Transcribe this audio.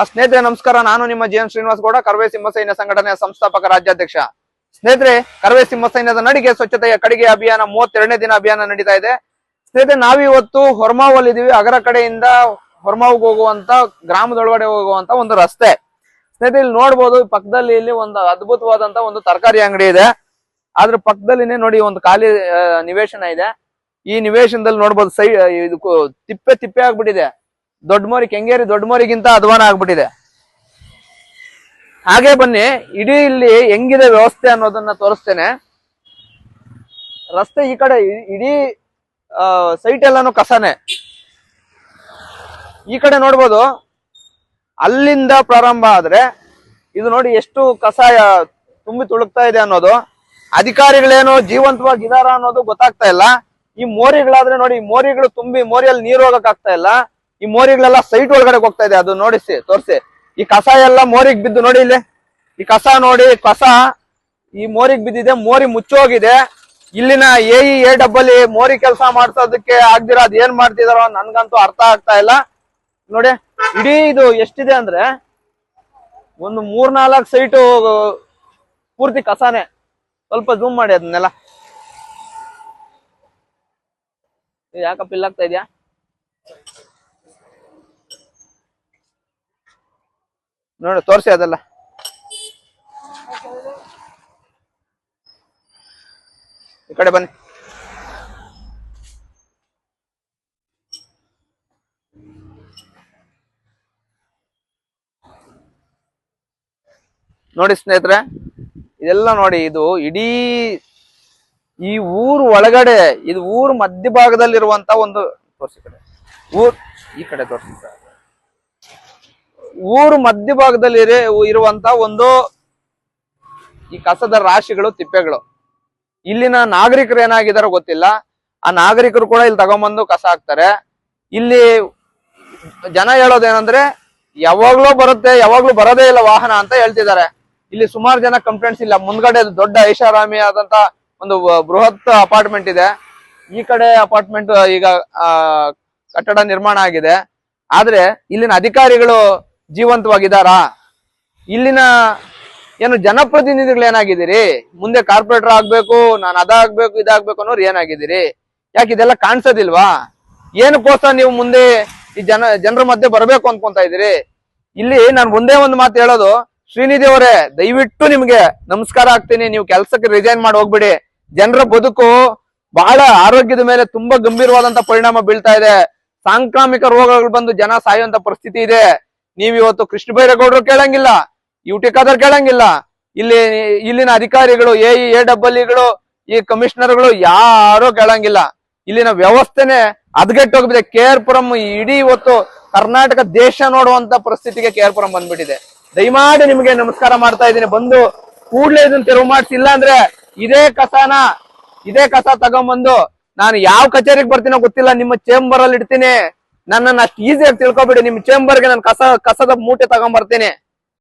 ಸ್ನೇಹಿತರೆ ನಮಸ್ಕಾರ. ನಾನು ನಿಮ್ಮ ಜಿ.ಎನ್. ಶ್ರೀನಿವಾಸ್ ಗೌಡ, ಕರವೇ ಸಿಂಹ ಸೈನ್ಯ ಸಂಘಟನೆಯ ಸಂಸ್ಥಾಪಕ ರಾಜ್ಯಾಧ್ಯಕ್ಷ. ಸ್ನೇಹಿತರೆ, ಕರವೇ ಸಿಂಹ ಸೈನ್ಯದ ನಡಿಗೆ ಸ್ವಚ್ಛತೆಯ ಕಡೆಗೆ ಅಭಿಯಾನ 32ನೇ ದಿನ ಅಭಿಯಾನ ನಡೀತಾ ಇದೆ. ಸ್ನೇಹಿತರೆ, ನಾವಿವತ್ತು ಹೊರಮಾವಲ್ಲಿ ಇದೀವಿ. ಅಗರ ಕಡೆಯಿಂದ ಹೊರಮಾವಿಗೆ ಹೋಗುವಂತ, ಗ್ರಾಮದೊಳಗಡೆ ಹೋಗುವಂತ ಒಂದು ರಸ್ತೆ. ಸ್ನೇಹಿತರೆ, ಇಲ್ಲಿ ನೋಡ್ಬೋದು, ಪಕ್ಕದಲ್ಲಿ ಇಲ್ಲಿ ಒಂದು ಅದ್ಭುತವಾದಂತ ಒಂದು ತರಕಾರಿ ಅಂಗಡಿ ಇದೆ. ಅದ್ರ ಪಕ್ಕದಲ್ಲಿನೇ ನೋಡಿ ಒಂದು ಖಾಲಿ ನಿವೇಶನ ಇದೆ. ಈ ನಿವೇಶನದಲ್ಲಿ ನೋಡ್ಬೋದು, ಇದು ತಿಪ್ಪೆ ತಿಪ್ಪೆ ಆಗ್ಬಿಟ್ಟಿದೆ. ದೊಡ್ಡ ಮೋರಿ, ಕೆಂಗೇರಿ ದೊಡ್ಡ ಮೋರಿಗಿಂತ ಅಧ್ವಾನ ಆಗ್ಬಿಟ್ಟಿದೆ. ಹಾಗೆ ಬನ್ನಿ, ಇಡೀ ಇಲ್ಲಿ ಹೆಂಗಿದೆ ವ್ಯವಸ್ಥೆ ಅನ್ನೋದನ್ನ ತೋರಿಸ್ತೇನೆ. ರಸ್ತೆ ಈ ಕಡೆ ಇಡೀ ಸೈಟ್ ಎಲ್ಲಾನು ಕಸನೆ. ಈ ಕಡೆ ನೋಡ್ಬೋದು, ಅಲ್ಲಿಂದ ಪ್ರಾರಂಭ ಆದ್ರೆ ಇದು ನೋಡಿ ಎಷ್ಟು ಕಸ ತುಂಬಿ ತುಳುಕ್ತಾ ಇದೆ ಅನ್ನೋದು. ಅಧಿಕಾರಿಗಳೇನು ಜೀವಂತವಾಗಿದಾರ ಅನ್ನೋದು ಗೊತ್ತಾಗ್ತಾ ಇಲ್ಲ. ಈ ಮೋರಿಗಳಾದ್ರೆ ನೋಡಿ, ಈ ಮೋರಿಗಳು ತುಂಬಿ ಮೋರಿಯಲ್ಲಿ ನೀರು ಹೋಗಕ್ ಆಗ್ತಾ ಇಲ್ಲ. ಈ ಮೋರಿಗಳೆಲ್ಲ ಸೈಟ್ ಒಳಗಡೆ ಹೋಗ್ತಾ ಇದೆ. ಅದು ನೋಡಿಸಿ ತೋರಿಸಿ. ಈ ಕಸ ಎಲ್ಲ ಮೋರಿಗೆ ಬಿದ್ದು ನೋಡಿ, ಇಲ್ಲಿ ಈ ಕಸ ನೋಡಿ, ಕಸ ಈ ಮೋರಿಗೆ ಬಿದ್ದಿದೆ. ಮೋರಿ ಮುಚ್ಚೋಗಿದೆ. ಇಲ್ಲಿನ ಎ ಡಬ್ಬಲ್ಲಿ ಮೋರಿ ಕೆಲಸ ಮಾಡ್ಸೋದಕ್ಕೆ ಆಗ್ದಿರ ಅದ್ ಏನ್ ಮಾಡ್ತಿದಾರೋ ನನ್ಗಂತೂ ಅರ್ಥ ಆಗ್ತಾ ಇಲ್ಲ. ನೋಡಿ, ಇಡೀ ಇದು ಎಷ್ಟಿದೆ ಅಂದ್ರೆ ಒಂದು 3-4 ಸೈಟು ಪೂರ್ತಿ ಕಸಾನೆ. ಸ್ವಲ್ಪ ಜೂಮ್ ಮಾಡಿ ಅದನ್ನೆಲ್ಲ. ಯಾಕಪ್ಪ ಇಲ್ಲಾಗ್ತಾ ಇದೆಯಾ? ನೋಡಿ, ತೋರಿಸಿ ಅದೆಲ್ಲ. ಈ ಕಡೆ ಬನ್ನಿ. ನೋಡಿ ಸ್ನೇಹಿತರೆ, ಇದೆಲ್ಲ ನೋಡಿ, ಇದು ಇಡೀ ಈ ಊರು ಒಳಗಡೆ, ಇದು ಊರು ಮಧ್ಯಭಾಗದಲ್ಲಿರುವಂತ ಒಂದು, ತೋರಿಸಿ ಕಡೆ, ಈ ಕಡೆ ತೋರಿಸಿ. ಊರು ಮಧ್ಯಭಾಗದಲ್ಲಿ ಇರುವಂತ ಒಂದು ಈ ಕಸದ ರಾಶಿಗಳು, ತಿಪ್ಪೆಗಳು. ಇಲ್ಲಿನ ನಾಗರಿಕರು ಏನಾಗಿದಾರೋ ಗೊತ್ತಿಲ್ಲ. ಆ ನಾಗರಿಕರು ಕೂಡ ಇಲ್ಲಿ ತಗೊಂಬಂದು ಕಸ ಹಾಕ್ತಾರೆ. ಇಲ್ಲಿ ಜನ ಹೇಳೋದೇನಂದ್ರೆ, ಯಾವಾಗ್ಲೂ ಬರುತ್ತೆ, ಯಾವಾಗ್ಲೂ ಬರೋದೇ ಇಲ್ಲ ವಾಹನ ಅಂತ ಹೇಳ್ತಿದ್ದಾರೆ. ಇಲ್ಲಿ ಸುಮಾರು ಜನ ಕಂಪ್ಲೇಂಟ್ಸ್ ಇಲ್ಲ. ಮುಂದ್ಗಡೆ ದೊಡ್ಡ ಐಷಾರಾಮಿ ಆದಂತ ಒಂದು ಬೃಹತ್ ಅಪಾರ್ಟ್ಮೆಂಟ್ ಇದೆ. ಈ ಕಡೆ ಅಪಾರ್ಟ್ಮೆಂಟ್ ಈಗ ಕಟ್ಟಡ ನಿರ್ಮಾಣ ಆಗಿದೆ. ಆದ್ರೆ ಇಲ್ಲಿನ ಅಧಿಕಾರಿಗಳು ಜೀವಂತವಾಗಿದ್ದಾರಾ? ಇಲ್ಲಿನ ಏನು ಜನಪ್ರತಿನಿಧಿಗಳು ಏನಾಗಿದ್ದೀರಿ? ಮುಂದೆ ಕಾರ್ಪೊರೇಟರ್ ಆಗ್ಬೇಕು, ನಾನು ಅದಾಗ್ಬೇಕು, ಇದಾಗ್ಬೇಕು ಅನ್ನೋರು ಏನಾಗಿದ್ದೀರಿ? ಯಾಕೆ ಇದೆಲ್ಲ ಕಾಣಿಸೋದಿಲ್ವಾ? ಏನಕ್ಕೋಸ್ಕರ ನೀವು ಮುಂದೆ ಈ ಜನರ ಮಧ್ಯೆ ಬರ್ಬೇಕು ಅನ್ಕೊಂತ ಇದ್ದೀರಿ? ಇಲ್ಲಿ ನಾನು ಒಂದೇ ಒಂದು ಮಾತು ಹೇಳೋದು, ಶ್ರೀನಿಧಿ ಅವರೇ, ದಯವಿಟ್ಟು ನಿಮ್ಗೆ ನಮಸ್ಕಾರ ಆಗ್ತೀನಿ. ನೀವು ಕೆಲ್ಸಕ್ಕೆ ರಿಸೈನ್ ಮಾಡಿ ಹೋಗ್ಬಿಡಿ. ಜನರ ಬದುಕು ಬಹಳ ಆರೋಗ್ಯದ ಮೇಲೆ ತುಂಬಾ ಗಂಭೀರವಾದಂತ ಪರಿಣಾಮ ಬೀಳ್ತಾ ಇದೆ. ಸಾಂಕ್ರಾಮಿಕ ರೋಗಗಳು ಬಂದು ಜನ ಸಾಯುವಂತ ಪರಿಸ್ಥಿತಿ ಇದೆ. ನೀವ್ ಇವತ್ತು ಕೃಷ್ಣ ಬೈರೇಗೌಡರು ಕೇಳಂಗಿಲ್ಲ, ಯುಟಿ ಖಾದರ್ ಕೇಳಂಗಿಲ್ಲ. ಇಲ್ಲಿನ ಅಧಿಕಾರಿಗಳು, ಎ ಡಬ್ಬಲಿಗಳು, ಈ ಕಮಿಷನರ್ಗಳು ಯಾರೋ ಕೇಳಂಗಿಲ್ಲ. ಇಲ್ಲಿನ ವ್ಯವಸ್ಥೆನೆ ಹದಗೆಟ್ಟೋಗ್ಬಿದೆ. KR-ಪುರಂ ಇಡೀ ಇವತ್ತು ಕರ್ನಾಟಕ ದೇಶ ನೋಡುವಂತ ಪರಿಸ್ಥಿತಿಗೆ KR-ಪುರಂ ಬಂದ್ಬಿಟ್ಟಿದೆ. ದಯಮಾಡಿ ನಿಮ್ಗೆ ನಮಸ್ಕಾರ ಮಾಡ್ತಾ ಇದ್ದೀನಿ. ಬಂದು ಕೂಡ್ಲೇ ಇದನ್ನ ತೆರವು ಮಾಡಿಸಿಲ್ಲ ಅಂದ್ರೆ ಇದೇ ಕಸ ತಗೊಂಬಂದು ನಾನು ಯಾವ ಕಚೇರಿಗೆ ಬರ್ತೀನೋ ಗೊತ್ತಿಲ್ಲ, ನಿಮ್ಮ ಚೇಂಬರ್ ಅಲ್ಲಿ ಇಡ್ತೀನಿ. ನನ್ನನ್ನು ಅಷ್ಟು ಈಸಿಯಾಗಿ ತಿಳ್ಕೊಬಿಡಿ. ನಿಮ್ ಚೇಂಬರ್ಗೆ ನಾನು ಕಸದ ಮೂಟೆ ತಗೊಂಡ್ಬರ್ತೀನಿ.